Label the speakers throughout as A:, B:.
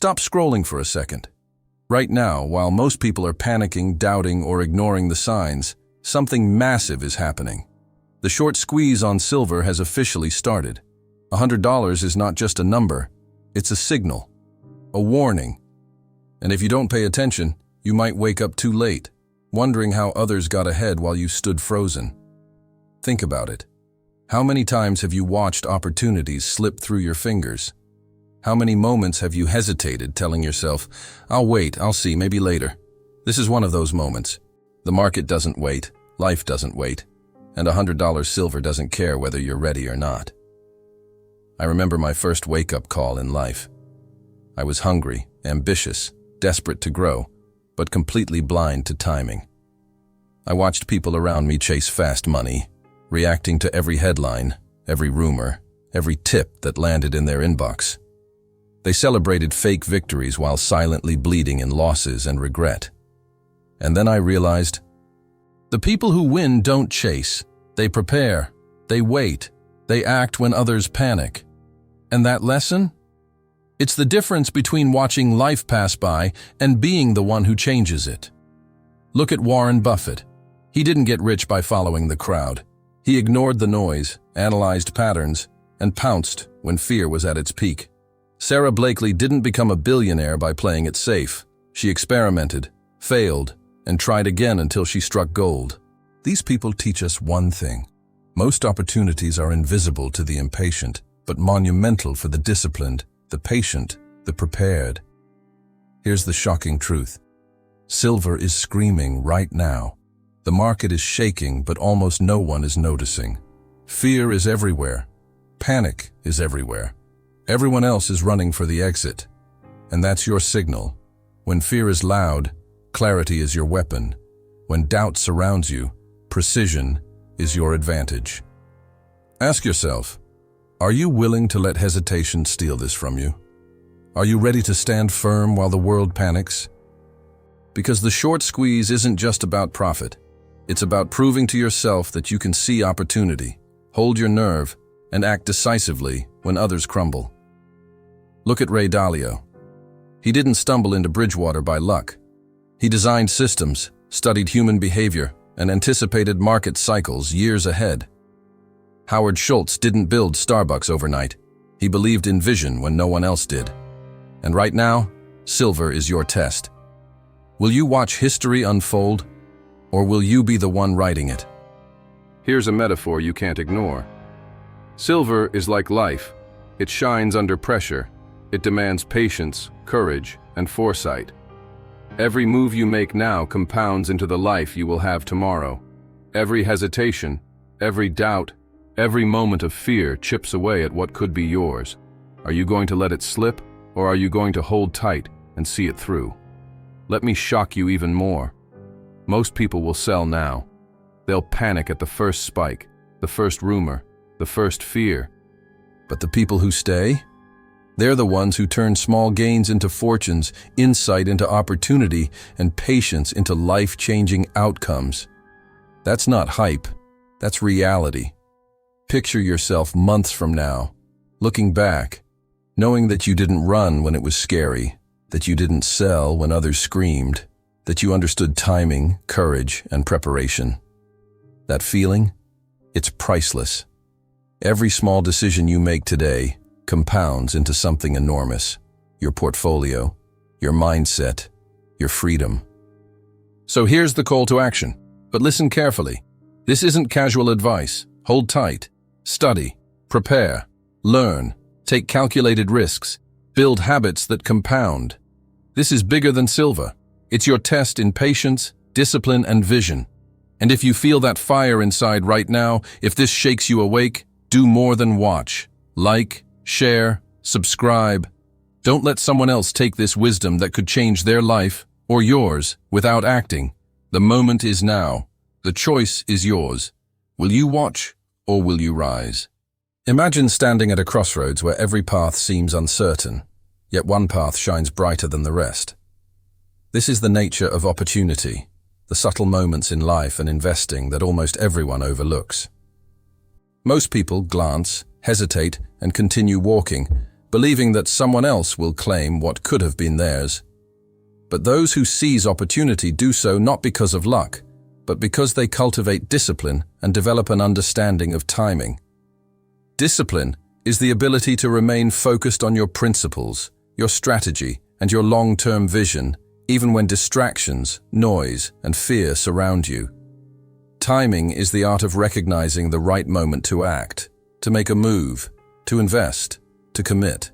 A: Stop scrolling for a second. Right now, while most people are panicking, doubting, or ignoring the signs, something massive is happening. The short squeeze on silver has officially started. $100 is not just a number, it's a signal, a warning. And if you don't pay attention, you might wake up too late, wondering how others got ahead while you stood frozen. Think about it. How many times have you watched opportunities slip through your fingers? How many moments have you hesitated, telling yourself, "I'll wait, I'll see, maybe later"? This is one of those moments. The market doesn't wait, life doesn't wait, and $100 silver doesn't care whether you're ready or not. I remember my first wake-up call in life. I was hungry, ambitious, desperate to grow, but completely blind to timing. I watched people around me chase fast money, reacting to every headline, every rumor, every tip that landed in their inbox. They celebrated fake victories while silently bleeding in losses and regret. And then I realized, the people who win don't chase. They prepare, they wait, they act when others panic. And that lesson? It's the difference between watching life pass by and being the one who changes it. Look at Warren Buffett. He didn't get rich by following the crowd. He ignored the noise, analyzed patterns, and pounced when fear was at its peak. Sarah Blakely didn't become a billionaire by playing it safe. She experimented, failed, and tried again until she struck gold. These people teach us one thing. Most opportunities are invisible to the impatient, but monumental for the disciplined, the patient, the prepared. Here's the shocking truth. Silver is screaming right now. The market is shaking, but almost no one is noticing. Fear is everywhere. Panic is everywhere. Everyone else is running for the exit. And that's your signal. When fear is loud, clarity is your weapon. When doubt surrounds you, precision is your advantage. Ask yourself, are you willing to let hesitation steal this from you? Are you ready to stand firm while the world panics? Because the short squeeze isn't just about profit. It's about proving to yourself that you can see opportunity, hold your nerve, and act decisively when others crumble. Look at Ray Dalio. He didn't stumble into Bridgewater by luck. He designed systems, studied human behavior, and anticipated market cycles years ahead. Howard Schultz didn't build Starbucks overnight. He believed in vision when no one else did. And right now, silver is your test. Will you watch history unfold, or will you be the one writing it? Here's a metaphor you can't ignore. Silver is like life. It shines under pressure. It demands patience, courage, and foresight. Every move you make now compounds into the life you will have tomorrow. Every hesitation, every doubt, every moment of fear chips away at what could be yours. Are you going to let it slip, or are you going to hold tight and see it through? Let me shock you even more. Most people will sell now. They'll panic at the first spike, the first rumor, the first fear. But the people who stay? They're the ones who turn small gains into fortunes, insight into opportunity, and patience into life-changing outcomes. That's not hype. That's reality. Picture yourself months from now, looking back, knowing that you didn't run when it was scary, that you didn't sell when others screamed, that you understood timing, courage, and preparation. That feeling? It's priceless. Every small decision you make today compounds into something enormous. Your portfolio, your mindset, your freedom. So here's the call to action. But listen carefully. This isn't casual advice. Hold tight. Study. Prepare. Learn. Take calculated risks. Build habits that compound. This is bigger than silver. It's your test in patience, discipline, and vision. And if you feel that fire inside right now, if this shakes you awake, do more than watch. Like, share, subscribe. Don't let someone else take this wisdom that could change their life or yours without acting. The moment is now. The choice is yours. Will you watch or will you rise? Imagine standing at a crossroads where every path seems uncertain, yet one path shines brighter than the rest. This is the nature of opportunity, the subtle moments in life and investing that almost everyone overlooks. Most people glance, hesitate, and continue walking, believing that someone else will claim what could have been theirs. But those who seize opportunity do so not because of luck, but because they cultivate discipline and develop an understanding of timing. Discipline is the ability to remain focused on your principles, your strategy, and your long-term vision, even when distractions, noise, and fear surround you. Timing is the art of recognizing the right moment to act, to make a move, to invest, to commit.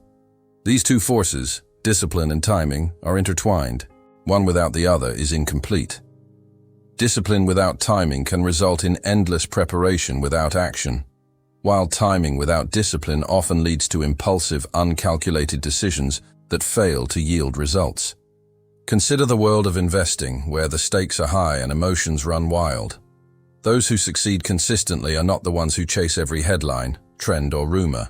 A: These two forces, discipline and timing, are intertwined. One without the other is incomplete. Discipline without timing can result in endless preparation without action, while timing without discipline often leads to impulsive, uncalculated decisions that fail to yield results. Consider the world of investing, where the stakes are high and emotions run wild. Those who succeed consistently are not the ones who chase every headline, trend, or rumor.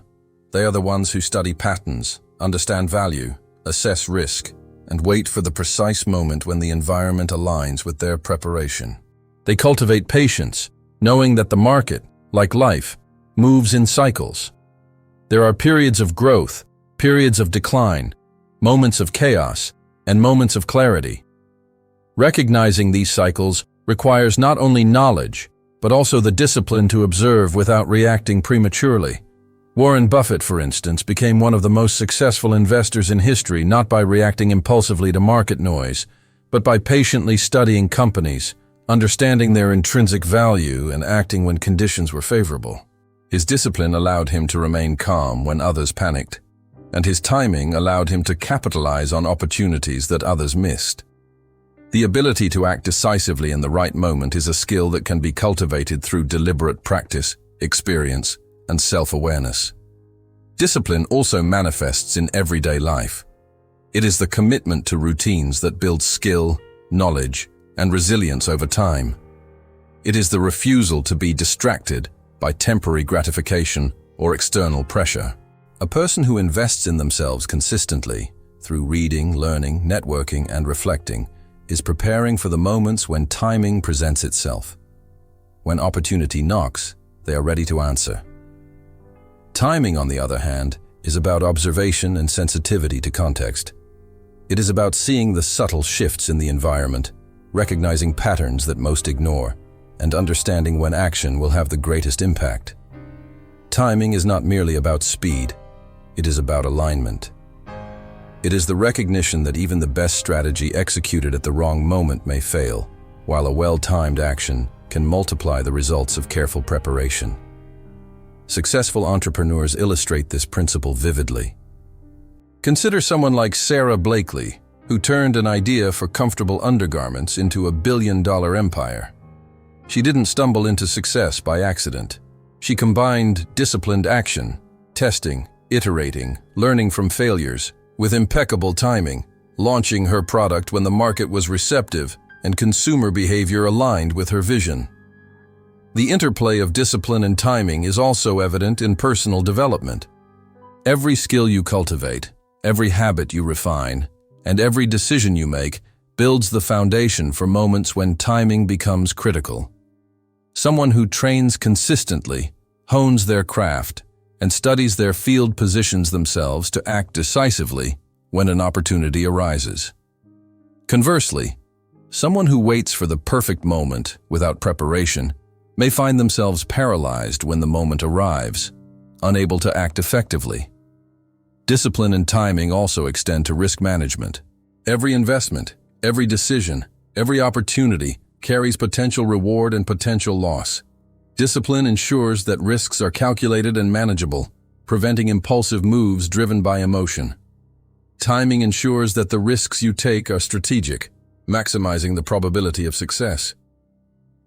A: They are the ones who study patterns, understand value, assess risk, and wait for the precise moment when the environment aligns with their preparation. They cultivate patience, knowing that the market, like life, moves in cycles. There are periods of growth, periods of decline, moments of chaos, and moments of clarity. Recognizing these cycles requires not only knowledge, but also the discipline to observe without reacting prematurely. Warren Buffett, for instance, became one of the most successful investors in history not by reacting impulsively to market noise, but by patiently studying companies, understanding their intrinsic value, and acting when conditions were favorable. His discipline allowed him to remain calm when others panicked, and his timing allowed him to capitalize on opportunities that others missed. The ability to act decisively in the right moment is a skill that can be cultivated through deliberate practice, experience, and self-awareness. Discipline also manifests in everyday life. It is the commitment to routines that build skill, knowledge, and resilience over time. It is the refusal to be distracted by temporary gratification or external pressure. A person who invests in themselves consistently, through reading, learning, networking, and reflecting, is preparing for the moments when timing presents itself. When opportunity knocks, they are ready to answer. Timing, on the other hand, is about observation and sensitivity to context. It is about seeing the subtle shifts in the environment, recognizing patterns that most ignore, and understanding when action will have the greatest impact. Timing is not merely about speed, it is about alignment. It is the recognition that even the best strategy executed at the wrong moment may fail, while a well-timed action can multiply the results of careful preparation. Successful entrepreneurs illustrate this principle vividly. Consider someone like Sarah Blakely, who turned an idea for comfortable undergarments into a billion-dollar empire. She didn't stumble into success by accident. She combined disciplined action, testing, iterating, learning from failures, with impeccable timing, launching her product when the market was receptive and consumer behavior aligned with her vision. The interplay of discipline and timing is also evident in personal development. Every skill you cultivate, every habit you refine, and every decision you make builds the foundation for moments when timing becomes critical. Someone who trains consistently, hones their craft, and studies their field positions themselves to act decisively when an opportunity arises. Conversely, someone who waits for the perfect moment without preparation may find themselves paralyzed when the moment arrives, unable to act effectively. Discipline and timing also extend to risk management. Every investment, every decision, every opportunity carries potential reward and potential loss. Discipline ensures that risks are calculated and manageable, preventing impulsive moves driven by emotion. Timing ensures that the risks you take are strategic, maximizing the probability of success.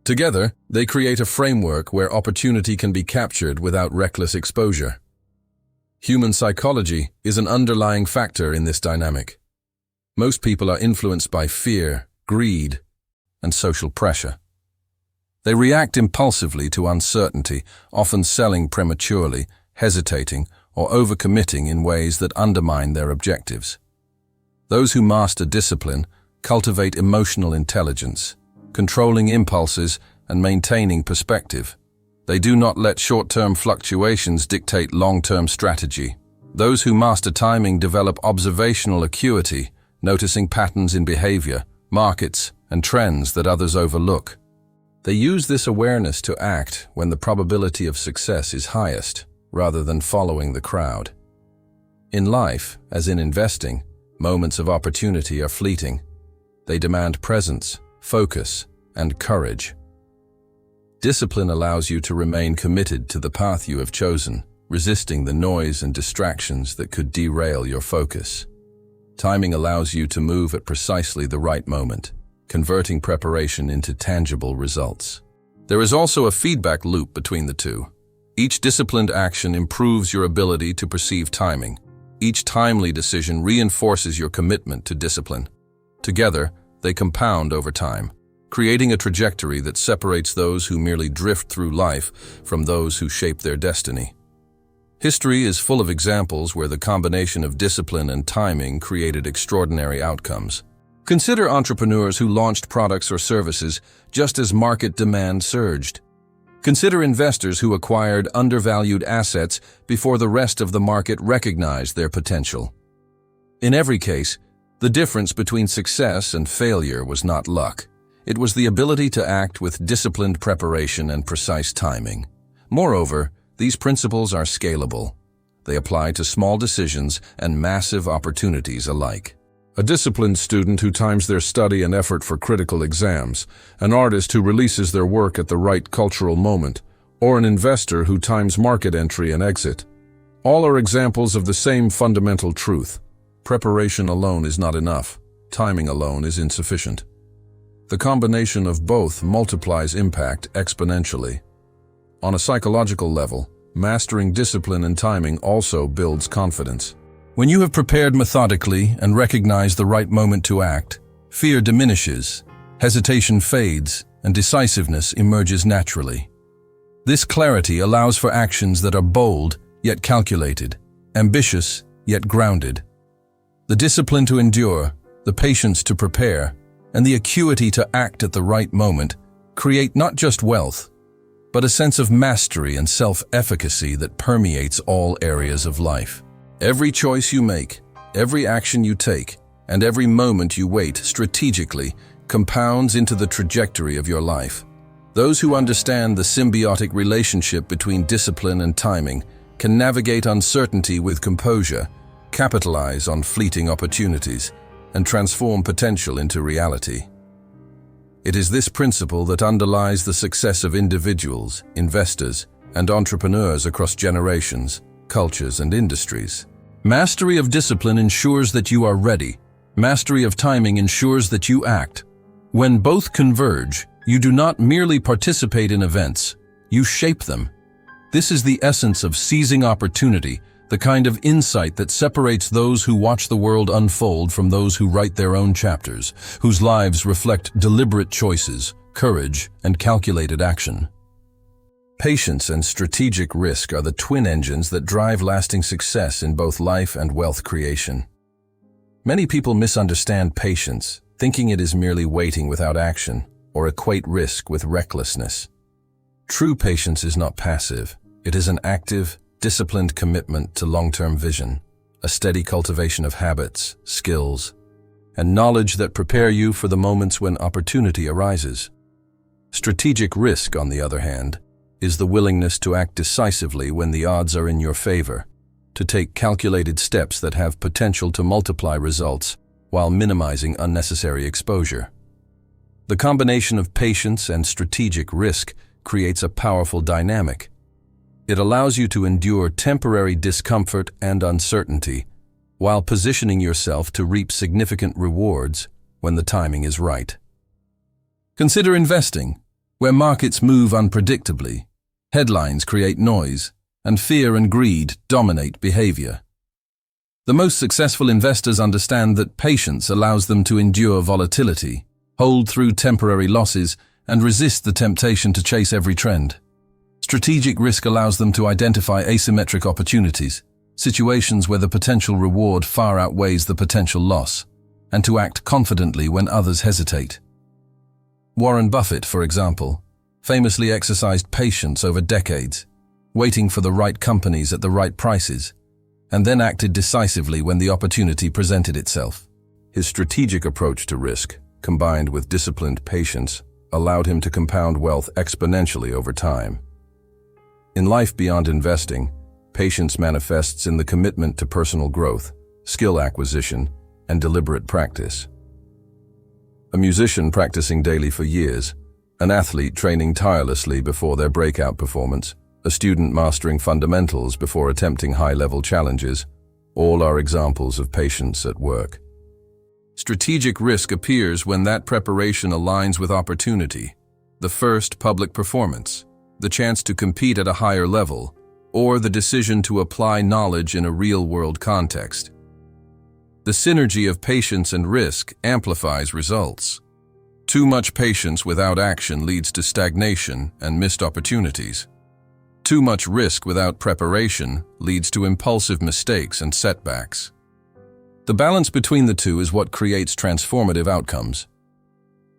A: Together, they create a framework where opportunity can be captured without reckless exposure. Human psychology is an underlying factor in this dynamic. Most people are influenced by fear, greed, and social pressure. They react impulsively to uncertainty, often selling prematurely, hesitating, or overcommitting in ways that undermine their objectives. Those who master discipline cultivate emotional intelligence, controlling impulses and maintaining perspective. They do not let short-term fluctuations dictate long-term strategy, Those who master timing develop observational acuity, noticing patterns in behavior, markets, and trends that others overlook. They use this awareness to act when the probability of success is highest, rather than following the crowd. In life, as in investing, moments of opportunity are fleeting. They demand presence, focus, and courage. Discipline allows you to remain committed to the path you have chosen, resisting the noise and distractions that could derail your focus. Timing allows you to move at precisely the right moment, converting preparation into tangible results. There is also a feedback loop between the two. Each disciplined action improves your ability to perceive timing. Each timely decision reinforces your commitment to discipline. Together, they compound over time, creating a trajectory that separates those who merely drift through life from those who shape their destiny. History is full of examples where the combination of discipline and timing created extraordinary outcomes. Consider entrepreneurs who launched products or services just as market demand surged. Consider investors who acquired undervalued assets before the rest of the market recognized their potential. In every case, the difference between success and failure was not luck. It was the ability to act with disciplined preparation and precise timing. Moreover, these principles are scalable. They apply to small decisions and massive opportunities alike. A disciplined student who times their study and effort for critical exams, an artist who releases their work at the right cultural moment, or an investor who times market entry and exit. All are examples of the same fundamental truth. Preparation alone is not enough. Timing alone is insufficient. The combination of both multiplies impact exponentially. On a psychological level, mastering discipline and timing also builds confidence. When you have prepared methodically and recognized the right moment to act, fear diminishes, hesitation fades, and decisiveness emerges naturally. This clarity allows for actions that are bold yet calculated, ambitious yet grounded. The discipline to endure, the patience to prepare, and the acuity to act at the right moment create not just wealth, but a sense of mastery and self-efficacy that permeates all areas of life. Every choice you make, every action you take, and every moment you wait strategically compounds into the trajectory of your life. Those who understand the symbiotic relationship between discipline and timing can navigate uncertainty with composure, capitalize on fleeting opportunities, and transform potential into reality. It is this principle that underlies the success of individuals, investors, and entrepreneurs across generations, cultures, and industries. Mastery of discipline ensures that you are ready. Mastery of timing ensures that you act. When both converge, you do not merely participate in events, you shape them. This is the essence of seizing opportunity, the kind of insight that separates those who watch the world unfold from those who write their own chapters, whose lives reflect deliberate choices, courage, and calculated action. Patience and strategic risk are the twin engines that drive lasting success in both life and wealth creation. Many people misunderstand patience, thinking it is merely waiting without action, or equate risk with recklessness. True patience is not passive. It is an active, disciplined commitment to long-term vision, a steady cultivation of habits, skills, and knowledge that prepare you for the moments when opportunity arises. Strategic risk, on the other hand, is the willingness to act decisively when the odds are in your favor, to take calculated steps that have potential to multiply results while minimizing unnecessary exposure. The combination of patience and strategic risk creates a powerful dynamic. It allows you to endure temporary discomfort and uncertainty while positioning yourself to reap significant rewards when the timing is right. Consider investing, where markets move unpredictably. Headlines create noise, and fear and greed dominate behavior. The most successful investors understand that patience allows them to endure volatility, hold through temporary losses, and resist the temptation to chase every trend. Strategic risk allows them to identify asymmetric opportunities, situations where the potential reward far outweighs the potential loss, and to act confidently when others hesitate. Warren Buffett, for example, famously exercised patience over decades, waiting for the right companies at the right prices, and then acted decisively when the opportunity presented itself. His strategic approach to risk, combined with disciplined patience, allowed him to compound wealth exponentially over time. In life beyond investing, patience manifests in the commitment to personal growth, skill acquisition, and deliberate practice. A musician practicing daily for years, an athlete training tirelessly before their breakout performance, a student mastering fundamentals before attempting high-level challenges, all are examples of patience at work. Strategic risk appears when that preparation aligns with opportunity, the first public performance, the chance to compete at a higher level, or the decision to apply knowledge in a real-world context. The synergy of patience and risk amplifies results. Too much patience without action leads to stagnation and missed opportunities. Too much risk without preparation leads to impulsive mistakes and setbacks. The balance between the two is what creates transformative outcomes.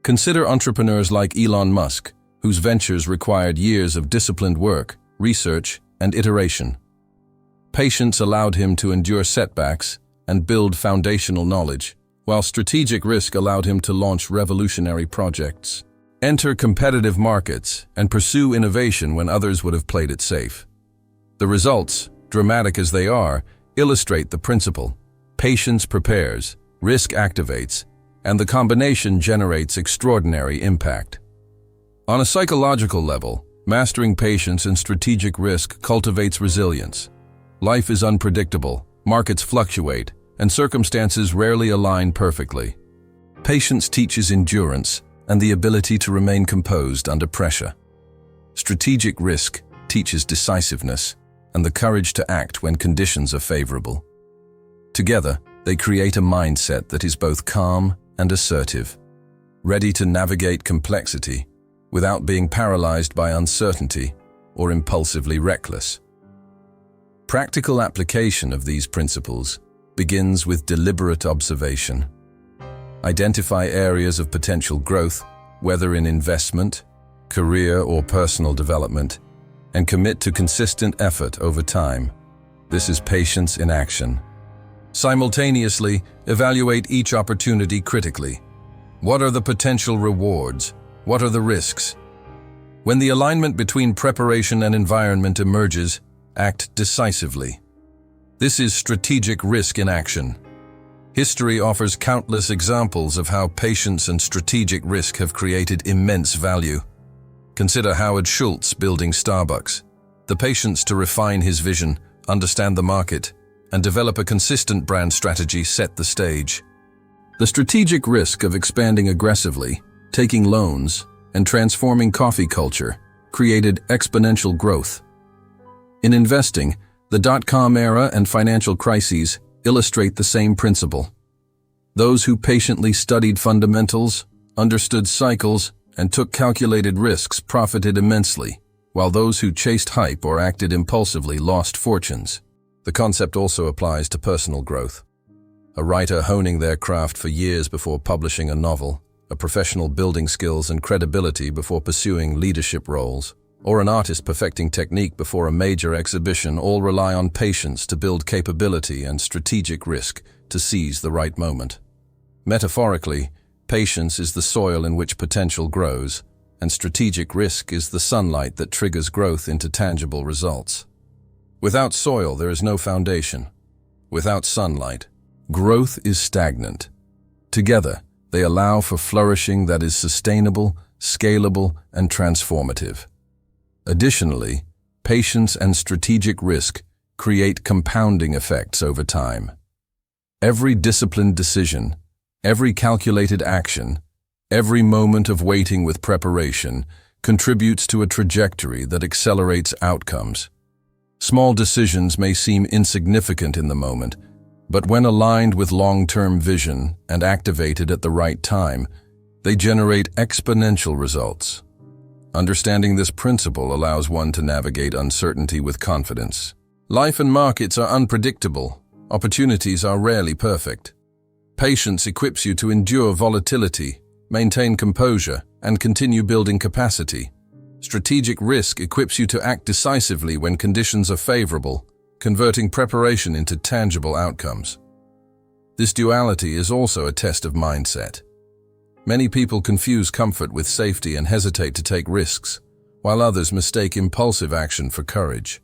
A: Consider entrepreneurs like Elon Musk, whose ventures required years of disciplined work, research, and iteration. Patience allowed him to endure setbacks and build foundational knowledge, while strategic risk allowed him to launch revolutionary projects, enter competitive markets, and pursue innovation when others would have played it safe. The results, dramatic as they are, illustrate the principle. Patience prepares, risk activates, and the combination generates extraordinary impact. On a psychological level, mastering patience and strategic risk cultivates resilience. Life is unpredictable, markets fluctuate, and circumstances rarely align perfectly. Patience teaches endurance and the ability to remain composed under pressure. Strategic risk teaches decisiveness and the courage to act when conditions are favorable. Together, they create a mindset that is both calm and assertive, ready to navigate complexity without being paralyzed by uncertainty or impulsively reckless. Practical application of these principles begins with deliberate observation. Identify areas of potential growth, whether in investment, career, or personal development, and commit to consistent effort over time. This is patience in action. Simultaneously, evaluate each opportunity critically. What are the potential rewards? What are the risks? When the alignment between preparation and environment emerges, act decisively. This is strategic risk in action. History offers countless examples of how patience and strategic risk have created immense value. Consider Howard Schultz building Starbucks. The patience to refine his vision, understand the market, and develop a consistent brand strategy set the stage. The strategic risk of expanding aggressively, taking loans, and transforming coffee culture created exponential growth. In investing, the dot-com era and financial crises illustrate the same principle. Those who patiently studied fundamentals, understood cycles, and took calculated risks profited immensely, while those who chased hype or acted impulsively lost fortunes. The concept also applies to personal growth. A writer honing their craft for years before publishing a novel, a professional building skills and credibility before pursuing leadership roles, or an artist perfecting technique before a major exhibition all rely on patience to build capability and strategic risk to seize the right moment. Metaphorically, patience is the soil in which potential grows, and strategic risk is the sunlight that triggers growth into tangible results. Without soil, there is no foundation. Without sunlight, growth is stagnant. Together, they allow for flourishing that is sustainable, scalable, and transformative. Additionally, patience and strategic risk create compounding effects over time. Every disciplined decision, every calculated action, every moment of waiting with preparation contributes to a trajectory that accelerates outcomes. Small decisions may seem insignificant in the moment, but when aligned with long-term vision and activated at the right time, they generate exponential results. Understanding this principle allows one to navigate uncertainty with confidence. Life and markets are unpredictable. Opportunities are rarely perfect. Patience equips you to endure volatility, maintain composure, and continue building capacity. Strategic risk equips you to act decisively when conditions are favorable, converting preparation into tangible outcomes. This duality is also a test of mindset. Many people confuse comfort with safety and hesitate to take risks, while others mistake impulsive action for courage.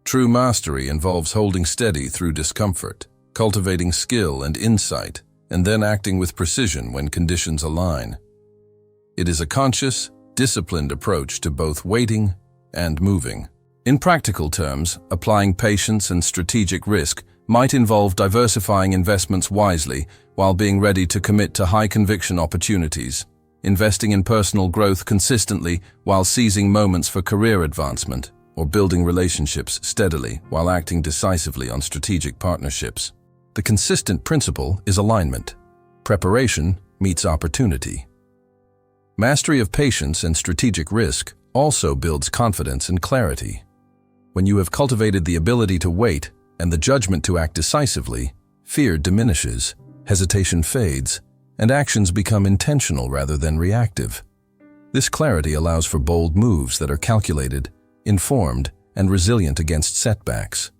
A: True mastery involves holding steady through discomfort, cultivating skill and insight, and then acting with precision when conditions align. It is a conscious, disciplined approach to both waiting and moving. In practical terms, applying patience and strategic risk might involve diversifying investments wisely while being ready to commit to high-conviction opportunities, investing in personal growth consistently while seizing moments for career advancement, or building relationships steadily while acting decisively on strategic partnerships. The consistent principle is alignment. Preparation meets opportunity. Mastery of patience and strategic risk also builds confidence and clarity. When you have cultivated the ability to wait and the judgment to act decisively, fear diminishes, hesitation fades, and actions become intentional rather than reactive. This clarity allows for bold moves that are calculated, informed, and resilient against setbacks.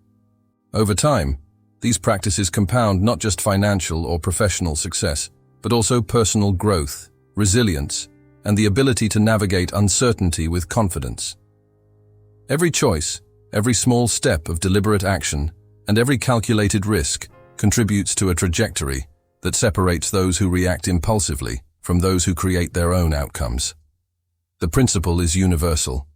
A: Over time, these practices compound not just financial or professional success, but also personal growth, resilience, and the ability to navigate uncertainty with confidence. Every choice, every small step of deliberate action, and every calculated risk contributes to a trajectory that separates those who react impulsively from those who create their own outcomes. The principle is universal.